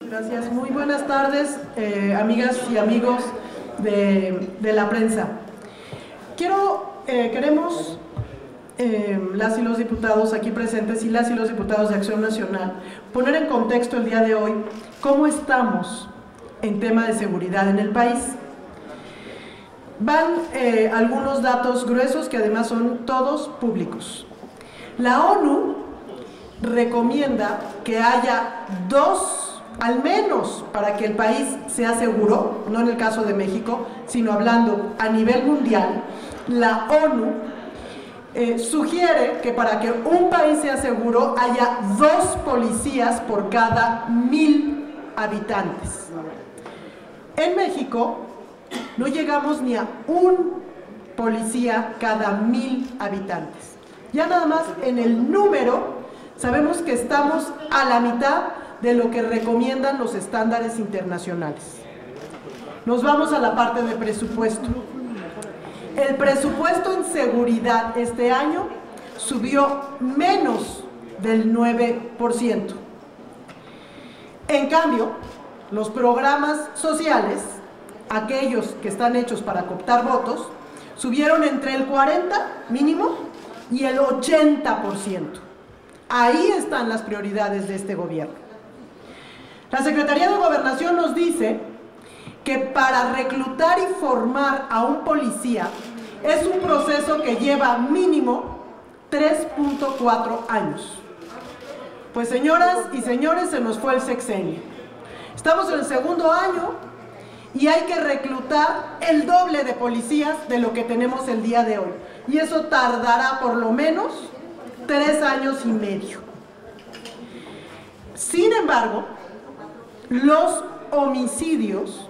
Gracias, muy buenas tardes, amigas y amigos de la prensa. Queremos, las y los diputados aquí presentes y las y los diputados de Acción Nacional, poner en contexto el día de hoy cómo estamos en tema de seguridad en el país. Van algunos datos gruesos que además son todos públicos. La ONU recomienda que haya al menos para que el país sea seguro, no en el caso de México, sino hablando a nivel mundial, la ONU sugiere que para que un país sea seguro haya 2 policías por cada 1000 habitantes. En México no llegamos ni a un policía cada 1000 habitantes. Ya nada más en el número sabemos que estamos a la mitad de lo que recomiendan los estándares internacionales. Nos vamos a la parte de presupuesto. El presupuesto en seguridad este año subió menos del 9%. En cambio, los programas sociales, aquellos que están hechos para cooptar votos, subieron entre el 40 mínimo y el 80%. Ahí están las prioridades de este gobierno. La Secretaría de Gobernación nos dice que para reclutar y formar a un policía es un proceso que lleva mínimo 3.4 años. Pues señoras y señores, se nos fue el sexenio. Estamos en el segundo año y hay que reclutar el doble de policías de lo que tenemos el día de hoy. Y eso tardará por lo menos 3 años y medio. Sin embargo, los homicidios,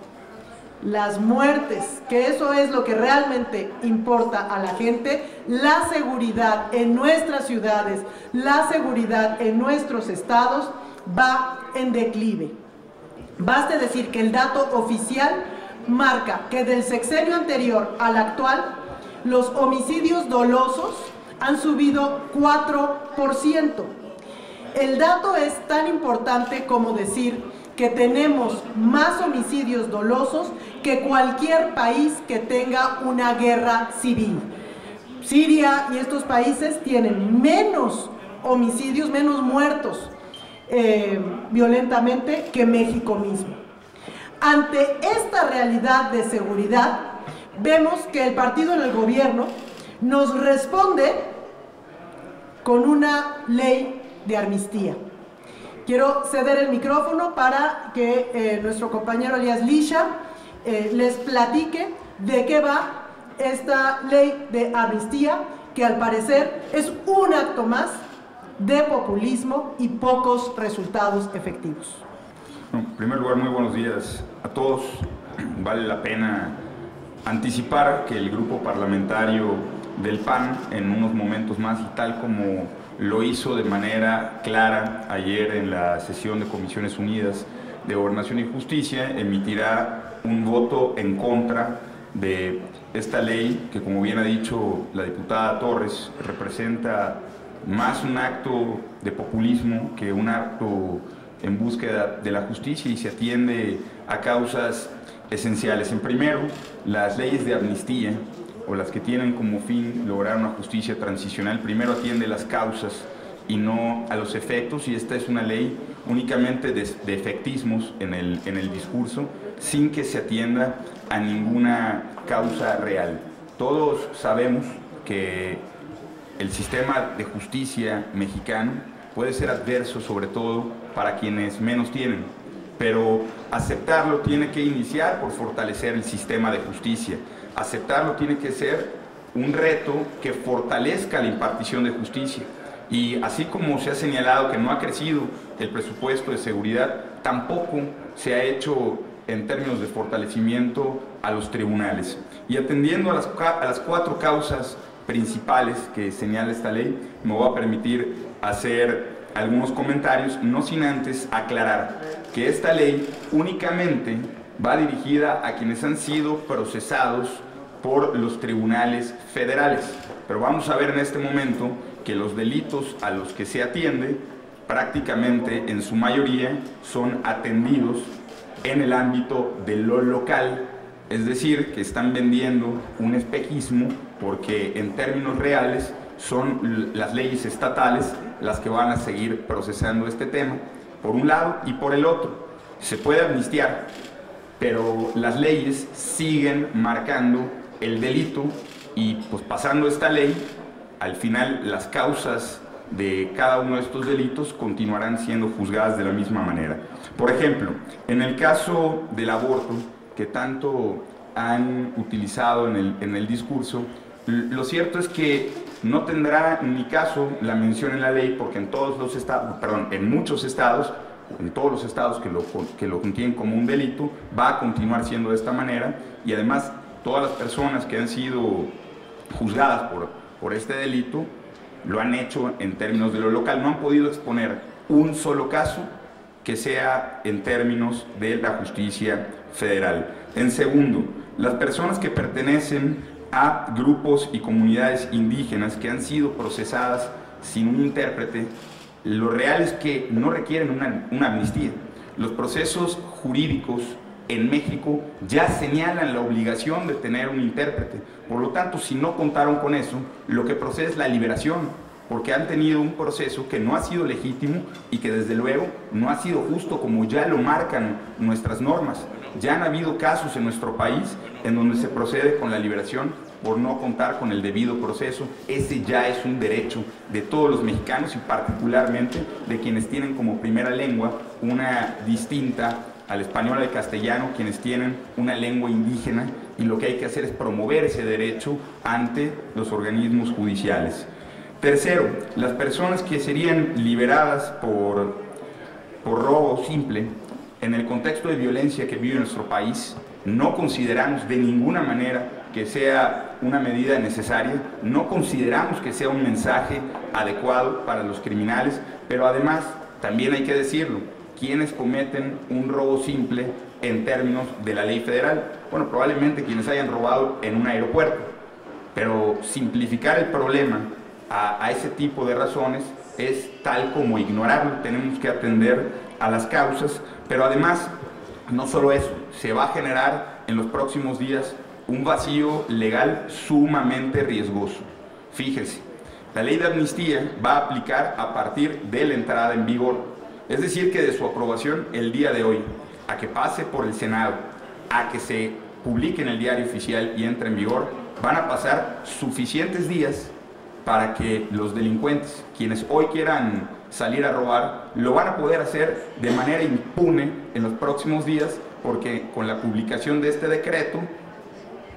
las muertes, que eso es lo que realmente importa a la gente, la seguridad en nuestras ciudades, la seguridad en nuestros estados, va en declive. Baste decir que el dato oficial marca que del sexenio anterior al actual, los homicidios dolosos han subido 4%. El dato es tan importante como decir que tenemos más homicidios dolosos que cualquier país que tenga una guerra civil. Siria y estos países tienen menos homicidios, menos muertos violentamente que México mismo. Ante esta realidad de seguridad, vemos que el partido en el gobierno nos responde con una ley de amnistía. Quiero ceder el micrófono para que nuestro compañero Elías Lisha les platique de qué va esta ley de amnistía, que al parecer es un acto más de populismo y pocos resultados efectivos. En primer lugar, muy buenos días a todos. Vale la pena anticipar que el grupo parlamentario del PAN en unos momentos más, y tal como lo hizo de manera clara ayer en la sesión de Comisiones Unidas de Gobernación y Justicia, emitirá un voto en contra de esta ley que, como bien ha dicho la diputada Torres, representa más un acto de populismo que un acto en búsqueda de la justicia, y se atiende a causas esenciales. En primero, las leyes de amnistía, o las que tienen como fin lograr una justicia transicional, primero atiende las causas y no a los efectos, y esta es una ley únicamente de efectismos en el discurso, sin que se atienda a ninguna causa real. Todos sabemos que el sistema de justicia mexicano puede ser adverso, sobre todo para quienes menos tienen, pero aceptarlo tiene que iniciar por fortalecer el sistema de justicia. Aceptarlo tiene que ser un reto que fortalezca la impartición de justicia. Y así como se ha señalado que no ha crecido el presupuesto de seguridad, tampoco se ha hecho en términos de fortalecimiento a los tribunales. Y atendiendo a las 4 causas principales que señala esta ley, me voy a permitir hacer algunos comentarios, no sin antes aclarar que esta ley únicamente va dirigida a quienes han sido procesados por los tribunales federales. Pero vamos a ver en este momento que los delitos a los que se atiende prácticamente en su mayoría son atendidos en el ámbito de lo local, es decir, que están vendiendo un espejismo porque en términos reales son las leyes estatales las que van a seguir procesando este tema, por un lado, y por el otro. Se puede amnistiar, pero las leyes siguen marcando el delito y pues pasando esta ley, al final las causas de cada uno de estos delitos continuarán siendo juzgadas de la misma manera. Por ejemplo, en el caso del aborto, que tanto han utilizado en el discurso, lo cierto es que no tendrá ni caso la mención en la ley, porque en todos los estados, perdón, en muchos estados, en todos los estados que lo contienen como un delito, va a continuar siendo de esta manera, y además todas las personas que han sido juzgadas por este delito lo han hecho en términos de lo local, no han podido exponer un solo caso que sea en términos de la justicia federal. En segundo, las personas que pertenecen a grupos y comunidades indígenas que han sido procesadas sin un intérprete, lo real es que no requieren una amnistía. Los procesos jurídicos en México ya señalan la obligación de tener un intérprete. Por lo tanto, si no contaron con eso, lo que procede es la liberación, porque han tenido un proceso que no ha sido legítimo y que desde luego no ha sido justo, como ya lo marcan nuestras normas. Ya han habido casos en nuestro país en donde se procede con la liberación por no contar con el debido proceso. Ese ya es un derecho de todos los mexicanos y particularmente de quienes tienen como primera lengua una distinta al español, al castellano, quienes tienen una lengua indígena, y lo que hay que hacer es promover ese derecho ante los organismos judiciales. Tercero, las personas que serían liberadas por robo simple, en el contexto de violencia que vive nuestro país, no consideramos de ninguna manera que sea una medida necesaria, no consideramos que sea un mensaje adecuado para los criminales, pero además, también hay que decirlo, quienes cometen un robo simple en términos de la ley federal, bueno, probablemente quienes hayan robado en un aeropuerto, pero simplificar el problema a ese tipo de razones es tal como ignorarlo. Tenemos que atender a las causas, pero además, no solo eso, se va a generar en los próximos días un vacío legal sumamente riesgoso. Fíjese, la ley de amnistía va a aplicar a partir de la entrada en vigor, es decir, que de su aprobación el día de hoy, a que pase por el Senado, a que se publique en el Diario Oficial y entre en vigor, van a pasar suficientes días para que los delincuentes, quienes hoy quieran salir a robar, lo van a poder hacer de manera impune en los próximos días, porque con la publicación de este decreto,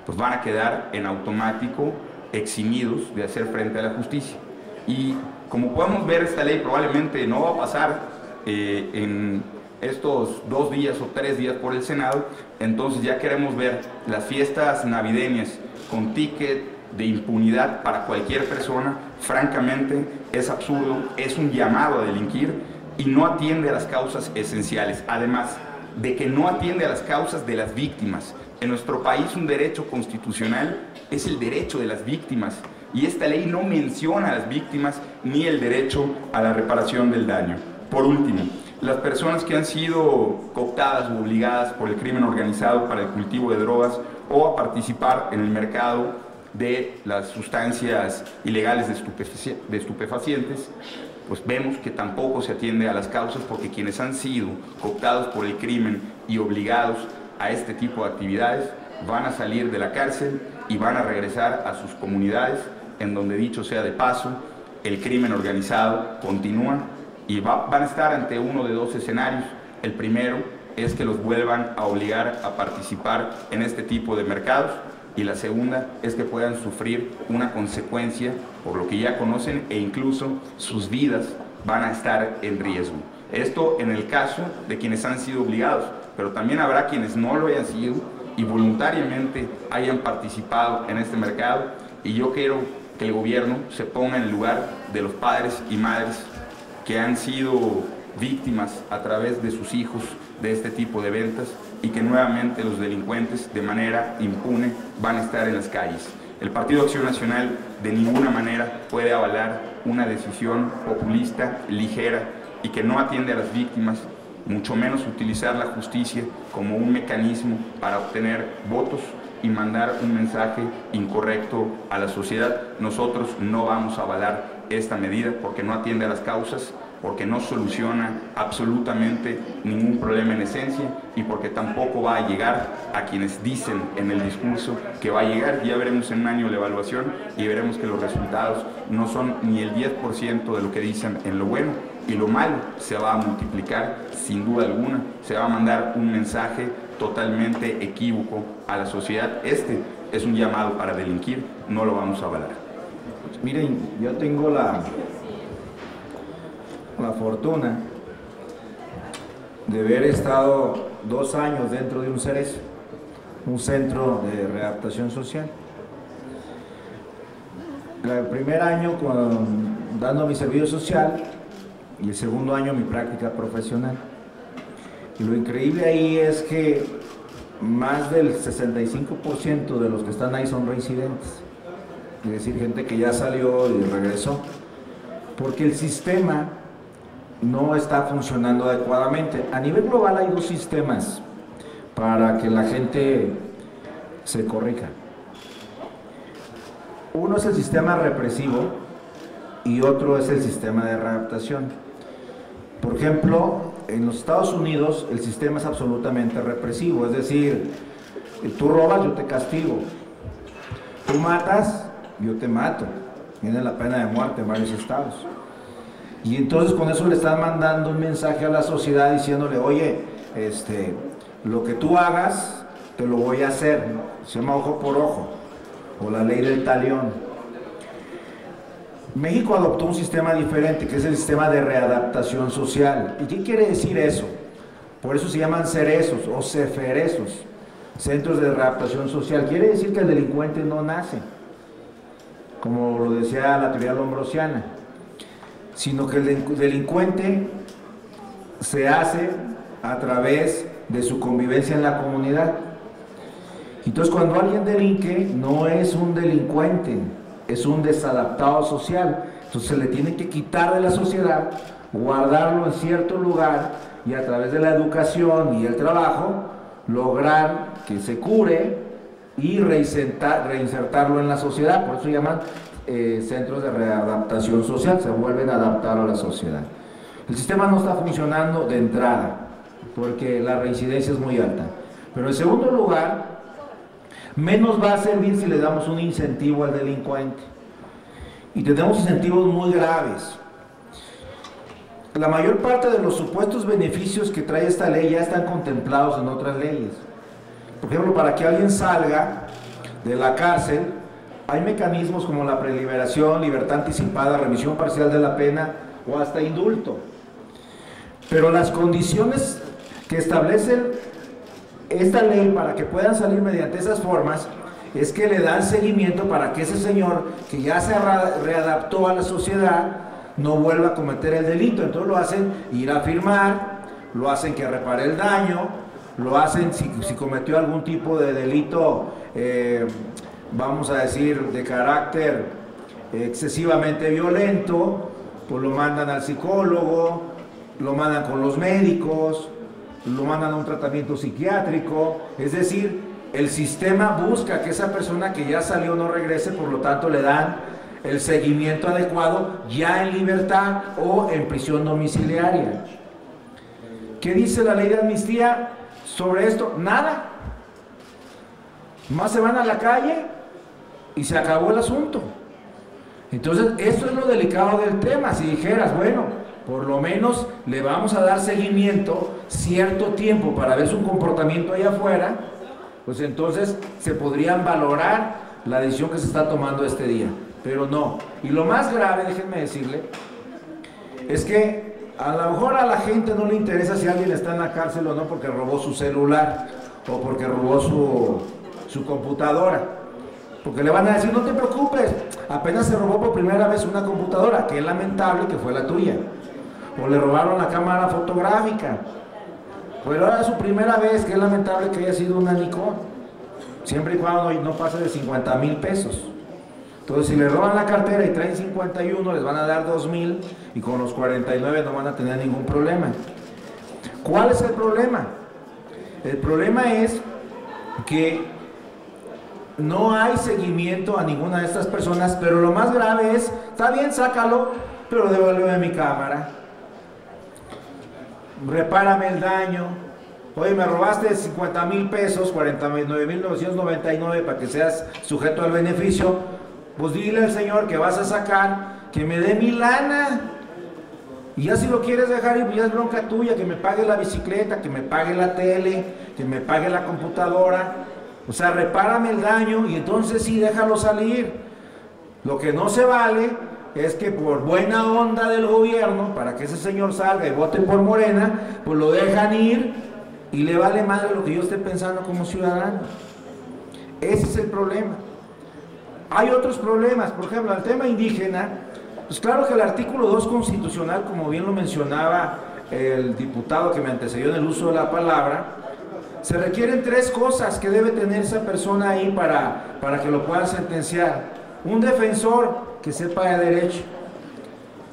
pues van a quedar en automático eximidos de hacer frente a la justicia. Y como podemos ver, esta ley probablemente no va a pasar en estos 2 días o 3 días por el Senado. Entonces ya queremos ver las fiestas navideñas con ticket de impunidad para cualquier persona. Francamente es absurdo, es un llamado a delinquir y no atiende a las causas esenciales, además de que no atiende a las causas de las víctimas. En nuestro país un derecho constitucional es el derecho de las víctimas, y esta ley no menciona a las víctimas ni el derecho a la reparación del daño. Por último, las personas que han sido cooptadas o obligadas por el crimen organizado para el cultivo de drogas o a participar en el mercado de las sustancias ilegales de estupefacientes, pues vemos que tampoco se atiende a las causas, porque quienes han sido cooptados por el crimen y obligados a este tipo de actividades van a salir de la cárcel y van a regresar a sus comunidades, en donde, dicho sea de paso, el crimen organizado continúa y van a estar ante uno de 2 escenarios. El primero es que los vuelvan a obligar a participar en este tipo de mercados, y la segunda es que puedan sufrir una consecuencia por lo que ya conocen, e incluso sus vidas van a estar en riesgo. Esto en el caso de quienes han sido obligados, pero también habrá quienes no lo hayan sido y voluntariamente hayan participado en este mercado, y yo quiero que el gobierno se ponga en el lugar de los padres y madres que han sido víctimas a través de sus hijos de este tipo de ventas, y que nuevamente los delincuentes de manera impune van a estar en las calles. El Partido Acción Nacional de ninguna manera puede avalar una decisión populista, ligera, y que no atiende a las víctimas, mucho menos utilizar la justicia como un mecanismo para obtener votos y mandar un mensaje incorrecto a la sociedad. Nosotros no vamos a avalar esta medida porque no atiende a las causas, porque no soluciona absolutamente ningún problema en esencia y porque tampoco va a llegar a quienes dicen en el discurso que va a llegar. Ya veremos en un año la evaluación y veremos que los resultados no son ni el 10% de lo que dicen en lo bueno, y lo malo se va a multiplicar sin duda alguna. Se va a mandar un mensaje totalmente equívoco a la sociedad. Este es un llamado para delinquir, no lo vamos a avalar. Miren, yo tengo la fortuna de haber estado 2 años dentro de un CERES, un centro de readaptación social. El primer año dando mi servicio social y el segundo año mi práctica profesional. Y lo increíble ahí es que más del 65% de los que están ahí son reincidentes, es decir, gente que ya salió y regresó, porque el sistema no está funcionando adecuadamente. A nivel global hay 2 sistemas para que la gente se corrija. Uno es el sistema represivo y otro es el sistema de readaptación. Por ejemplo, en los Estados Unidos el sistema es absolutamente represivo, es decir, tú robas, yo te castigo, tú matas, yo te mato. Tiene la pena de muerte en varios estados. Y entonces con eso le están mandando un mensaje a la sociedad diciéndole, oye, lo que tú hagas, te lo voy a hacer, ¿no? Se llama ojo por ojo, o la ley del talión. México adoptó un sistema diferente, que es el sistema de readaptación social. ¿Y qué quiere decir eso? Por eso se llaman CERESOS o CEFERESOS, Centros de Readaptación Social. Quiere decir que el delincuente no nace, como lo decía la teoría lombrosiana, sino que el delincuente se hace a través de su convivencia en la comunidad. Entonces, cuando alguien delinque, no es un delincuente, es un desadaptado social. Entonces se le tiene que quitar de la sociedad, guardarlo en cierto lugar y a través de la educación y el trabajo lograr que se cure y reinsertarlo en la sociedad. Por eso se llaman centros de readaptación social, se vuelven a adaptar a la sociedad. El sistema no está funcionando de entrada porque la reincidencia es muy alta. Pero en segundo lugar, menos va a servir si le damos un incentivo al delincuente. Y tenemos incentivos muy graves. La mayor parte de los supuestos beneficios que trae esta ley ya están contemplados en otras leyes. Por ejemplo, para que alguien salga de la cárcel, hay mecanismos como la preliberación, libertad anticipada, remisión parcial de la pena o hasta indulto. Pero las condiciones que establecen esta ley para que puedan salir mediante esas formas es que le dan seguimiento para que ese señor que ya se readaptó a la sociedad no vuelva a cometer el delito. Entonces lo hacen ir a firmar, lo hacen que repare el daño, lo hacen si cometió algún tipo de delito, vamos a decir, de carácter excesivamente violento, pues lo mandan al psicólogo, lo mandan con los médicos, lo mandan a un tratamiento psiquiátrico. Es decir, el sistema busca que esa persona que ya salió no regrese, por lo tanto le dan el seguimiento adecuado ya en libertad o en prisión domiciliaria. ¿Qué dice la ley de amnistía sobre esto? Nada. Más se van a la calle y se acabó el asunto. Entonces, esto es lo delicado del tema. Si dijeras, bueno, por lo menos le vamos a dar seguimiento cierto tiempo para ver su comportamiento allá afuera, pues entonces se podrían valorar la decisión que se está tomando este día. Pero no. Y lo más grave, déjenme decirle, es que a lo mejor a la gente no le interesa si alguien está en la cárcel o no porque robó su celular o porque robó su computadora. Porque le van a decir, no te preocupes, apenas se robó por primera vez una computadora, que es lamentable que fue la tuya. O le robaron la cámara fotográfica. Pero era su primera vez, que es lamentable que haya sido una Nikon. Siempre y cuando no pase de 50,000 pesos. Entonces, si le roban la cartera y traen 51, les van a dar 2,000 y con los 49 no van a tener ningún problema. ¿Cuál es el problema? El problema es que no hay seguimiento a ninguna de estas personas, pero lo más grave es, está bien, sácalo, pero devuélveme mi cámara. Repárame el daño. Oye, me robaste 50,000 pesos, 49,999 para que seas sujeto al beneficio. Pues dile al señor que vas a sacar, que me dé mi lana. Y ya si lo quieres dejar ir, pues ya es bronca tuya, que me pague la bicicleta, que me pague la tele, que me pague la computadora. O sea, repárame el daño y entonces sí, déjalo salir. Lo que no se vale es que por buena onda del gobierno, para que ese señor salga y vote por Morena, pues lo dejan ir y le vale madre lo que yo esté pensando como ciudadano. Ese es el problema. Hay otros problemas, por ejemplo, el tema indígena, pues claro que el artículo 2 constitucional, como bien lo mencionaba el diputado que me antecedió en el uso de la palabra, se requieren 3 cosas que debe tener esa persona ahí para que lo puedan sentenciar. Un defensor que sepa de derecho,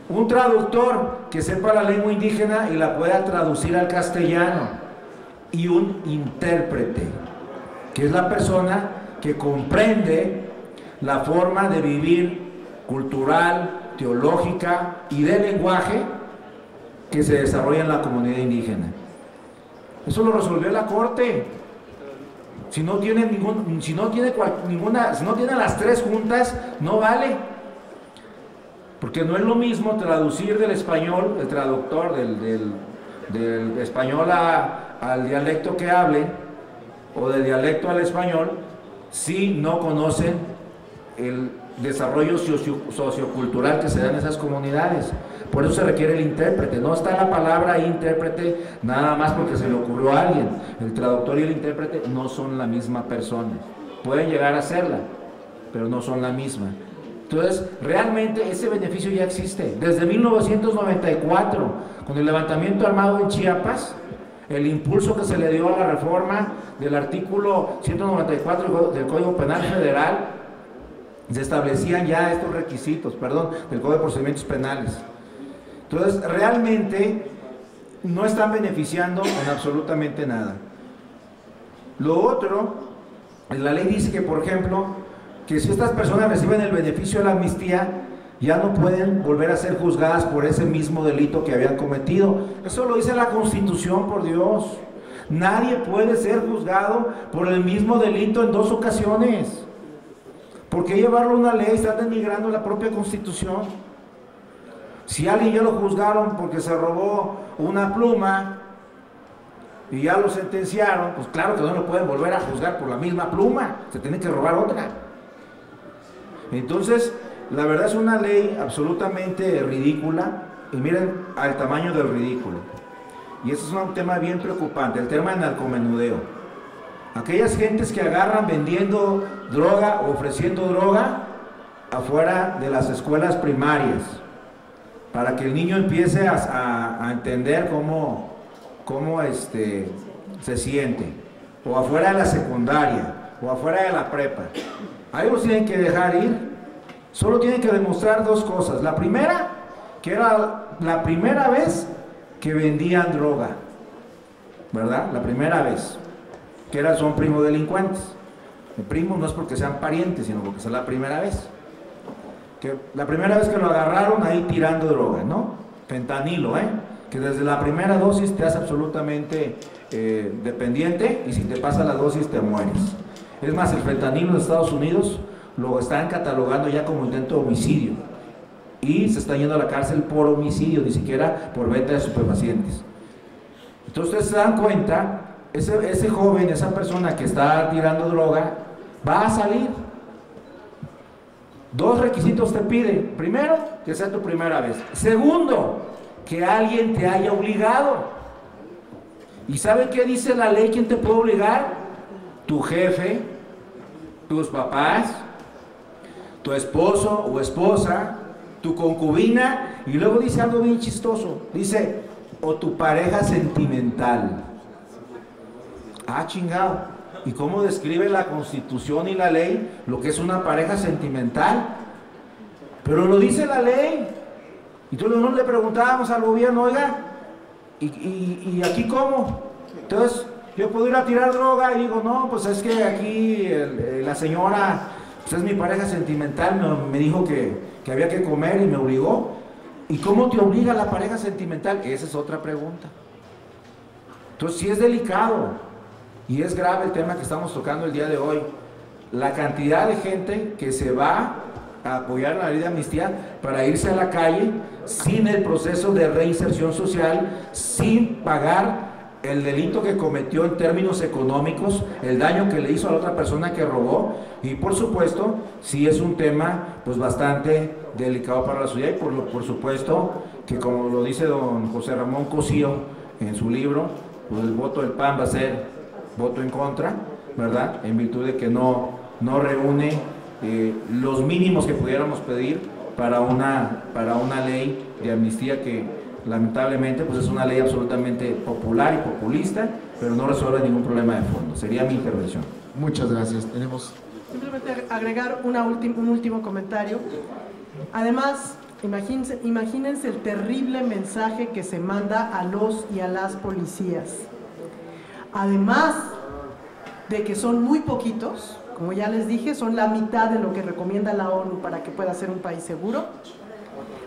un traductor que sepa la lengua indígena y la pueda traducir al castellano, y un intérprete, que es la persona que comprende la forma de vivir cultural, teológica y de lenguaje que se desarrolla en la comunidad indígena. Eso lo resolvió la Corte. Si no tiene las 3 juntas, no vale. Porque no es lo mismo traducir del español, el traductor del español al dialecto que hable, o del dialecto al español, si no conocen el desarrollo sociocultural que se da en esas comunidades. Por eso se requiere el intérprete. No está la palabra intérprete nada más porque se le ocurrió a alguien. El traductor y el intérprete no son la misma persona. Pueden llegar a serla, pero no son la misma. Entonces, realmente ese beneficio ya existe. Desde 1994, con el levantamiento armado en Chiapas, el impulso que se le dio a la reforma del artículo 194 del Código Penal Federal, se establecían ya estos requisitos, del Código de Procedimientos Penales. Entonces, realmente no están beneficiando en absolutamente nada. Lo otro, la ley dice que, por ejemplo, que si estas personas reciben el beneficio de la amnistía, ya no pueden volver a ser juzgadas por ese mismo delito que habían cometido. Eso lo dice la Constitución, por Dios. Nadie puede ser juzgado por el mismo delito en 2 ocasiones. ¿Por qué llevarlo a una ley? Están denigrando la propia Constitución. Si a alguien ya lo juzgaron porque se robó una pluma y ya lo sentenciaron, pues claro que no lo pueden volver a juzgar por la misma pluma, se tiene que robar otra. Entonces, la verdad es una ley absolutamente ridícula, y miren al tamaño del ridículo. Y ese es un tema bien preocupante, el tema del narcomenudeo. Aquellas gentes que agarran vendiendo droga o ofreciendo droga afuera de las escuelas primarias, para que el niño empiece a entender cómo se siente, o afuera de la secundaria, o afuera de la prepa. Ahí los tienen que dejar ir. Solo tienen que demostrar 2 cosas. La primera, que era la primera vez que vendían droga, ¿verdad? La primera vez, que son primo delincuentes. El primo no es porque sean parientes, sino porque es la primera vez. Que la primera vez que lo agarraron ahí tirando droga, ¿no? Fentanilo, que desde la primera dosis te hace absolutamente dependiente, y si te pasa la dosis te mueres. Es más, el fentanilo en Estados Unidos lo están catalogando ya como intento de homicidio, y se está yendo a la cárcel por homicidio, ni siquiera por venta de estupefacientes. Entonces ustedes se dan cuenta, ese joven, esa persona que está tirando droga, va a salir. 2 requisitos te pide. Primero, que sea tu primera vez. Segundo, que alguien te haya obligado. ¿Y sabe qué dice la ley? ¿Quién te puede obligar? Tu jefe, tus papás, tu esposo o esposa, tu concubina, y luego dice algo bien chistoso, dice, o tu pareja sentimental. Ah, chingado. ¿Y cómo describe la Constitución y la ley lo que es una pareja sentimental? pero lo dice la ley. Y entonces nosotros le preguntábamos al gobierno, oiga, ¿y aquí cómo? Entonces yo puedo ir a tirar droga y digo, no, pues es que aquí la señora, pues es mi pareja sentimental, me dijo que había que comer y me obligó. ¿Y cómo te obliga la pareja sentimental? Esa es otra pregunta. Entonces sí es delicado y es grave el tema que estamos tocando el día de hoy. La cantidad de gente que se va a apoyar la ley de amnistía para irse a la calle sin el proceso de reinserción social, sin pagar el delito que cometió en términos económicos, el daño que le hizo a la otra persona que robó, y por supuesto, sí es un tema pues bastante delicado para la sociedad, y por supuesto que, como lo dice don José Ramón Cosío en su libro, pues el voto del PAN va a ser voto en contra, ¿verdad? En virtud de que no reúne los mínimos que pudiéramos pedir para una ley de amnistía que lamentablemente pues es una ley absolutamente popular y populista, pero no resuelve ningún problema de fondo. Sería mi intervención. Muchas gracias. Tenemos... Simplemente agregar un último comentario. Además, imagínense el terrible mensaje que se manda a los y a las policías. Además de que son muy poquitos, como ya les dije, son la mitad de lo que recomienda la ONU para que pueda ser un país seguro.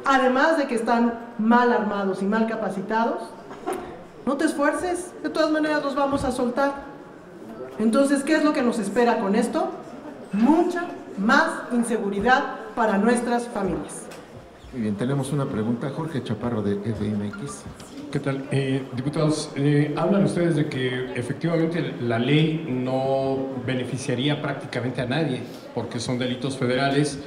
Además de que están mal armados y mal capacitados, no te esfuerces, de todas maneras los vamos a soltar. Entonces, ¿qué es lo que nos espera con esto? Mucha más inseguridad para nuestras familias. Muy bien, tenemos una pregunta. Jorge Chaparro, de FMX. ¿Qué tal? Diputados, hablan ustedes de que efectivamente la ley no beneficiaría prácticamente a nadie porque son delitos federales.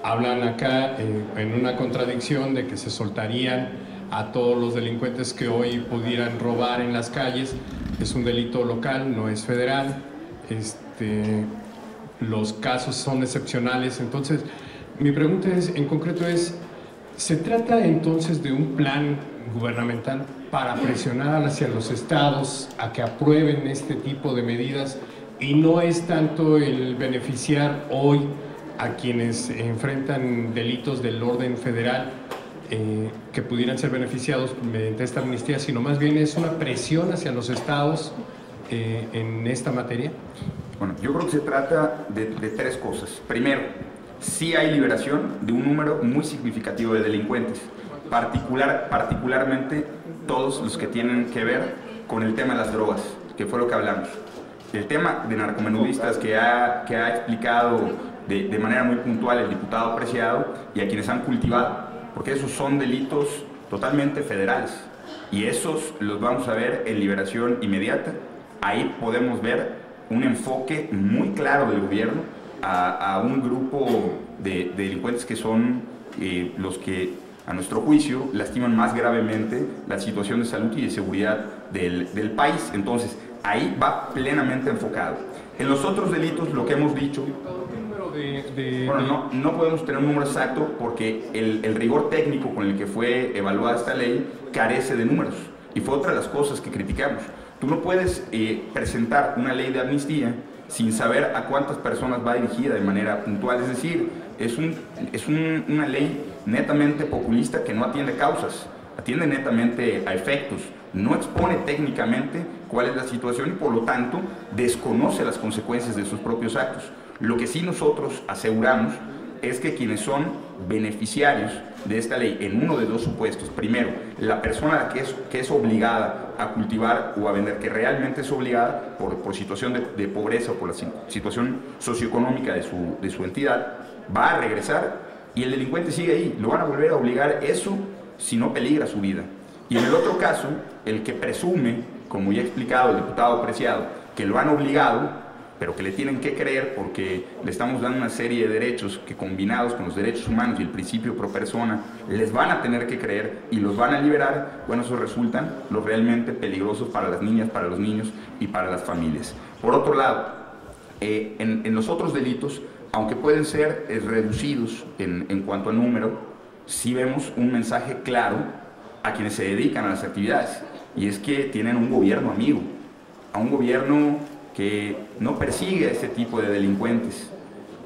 Hablan acá en una contradicción de que se soltarían a todos los delincuentes que hoy pudieran robar en las calles. Es un delito local, no es federal. Los casos son excepcionales. Entonces, mi pregunta en concreto es, ¿se trata entonces de un plan gubernamental para presionar hacia los estados a que aprueben este tipo de medidas y no es tanto el beneficiar hoy a quienes enfrentan delitos del orden federal que pudieran ser beneficiados mediante esta amnistía, sino más bien es una presión hacia los estados en esta materia? Bueno, yo creo que se trata de tres cosas. Primero, sí hay liberación de un número muy significativo de delincuentes, particularmente todos los que tienen que ver con el tema de las drogas, que fue lo que hablamos. El tema de narcomenudistas que ha explicado de manera muy puntual el diputado Preciado y a quienes han cultivado, porque esos son delitos totalmente federales y esos los vamos a ver en liberación inmediata. Ahí podemos ver un enfoque muy claro del gobierno a un grupo de delincuentes que son los que, a nuestro juicio, lastiman más gravemente la situación de salud y de seguridad del país. Entonces, ahí va plenamente enfocado. En los otros delitos, lo que hemos dicho... Bueno, no podemos tener un número exacto porque el rigor técnico con el que fue evaluada esta ley carece de números. Y fue otra de las cosas que criticamos. Tú no puedes presentar una ley de amnistía sin saber a cuántas personas va dirigida de manera puntual. Es decir, es una ley netamente populista que no atiende causas, atiende netamente a efectos, no expone técnicamente cuál es la situación y por lo tanto desconoce las consecuencias de sus propios actos. Lo que sí nosotros aseguramos es que quienes son beneficiarios de esta ley en uno de dos supuestos, primero, la persona que es obligada a cultivar o a vender, que realmente es obligada por situación de pobreza o por la situación socioeconómica de su entidad, va a regresar y el delincuente sigue ahí, lo van a volver a obligar, eso si no peligra su vida. Y en el otro caso, el que presume, como ya ha explicado el diputado Preciado, que lo han obligado, pero que le tienen que creer porque le estamos dando una serie de derechos que combinados con los derechos humanos y el principio pro persona, les van a tener que creer y los van a liberar, bueno, esos resultan los realmente peligrosos para las niñas, para los niños y para las familias. Por otro lado, en los otros delitos, aunque pueden ser reducidos en cuanto a número, sí vemos un mensaje claro a quienes se dedican a las actividades, y es que tienen un gobierno amigo, a un gobierno que no persigue a este tipo de delincuentes,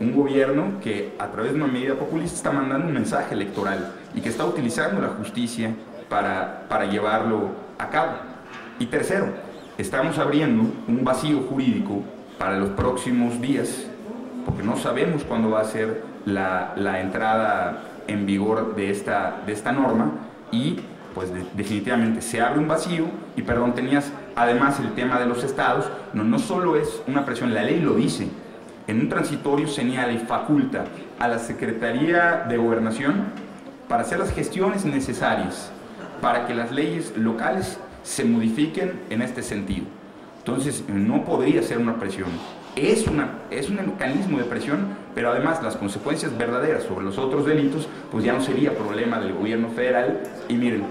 un gobierno que a través de una medida populista está mandando un mensaje electoral y que está utilizando la justicia para llevarlo a cabo. Y tercero, estamos abriendo un vacío jurídico para los próximos días, porque no sabemos cuándo va a ser la entrada en vigor de esta norma, y pues definitivamente se abre un vacío. Y perdón, tenías además el tema de los estados. No solo es una presión, la ley lo dice, en un transitorio señala y faculta a la Secretaría de Gobernación para hacer las gestiones necesarias para que las leyes locales se modifiquen en este sentido. Entonces no podría ser una presión, es un mecanismo de presión, pero además las consecuencias verdaderas sobre los otros delitos pues ya no sería problema del gobierno federal. Y miren,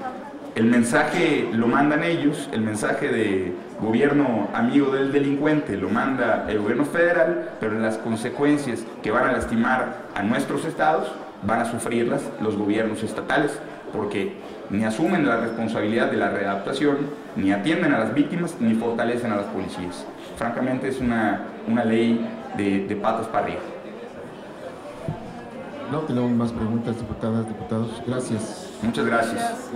el mensaje lo mandan ellos, el mensaje de gobierno amigo del delincuente lo manda el gobierno federal, pero las consecuencias que van a lastimar a nuestros estados van a sufrirlas los gobiernos estatales, porque ni asumen la responsabilidad de la readaptación, ni atienden a las víctimas, ni fortalecen a las policías. Francamente es una ley de patas para arriba. No tenemos más preguntas, diputadas, diputados. Gracias. Muchas gracias.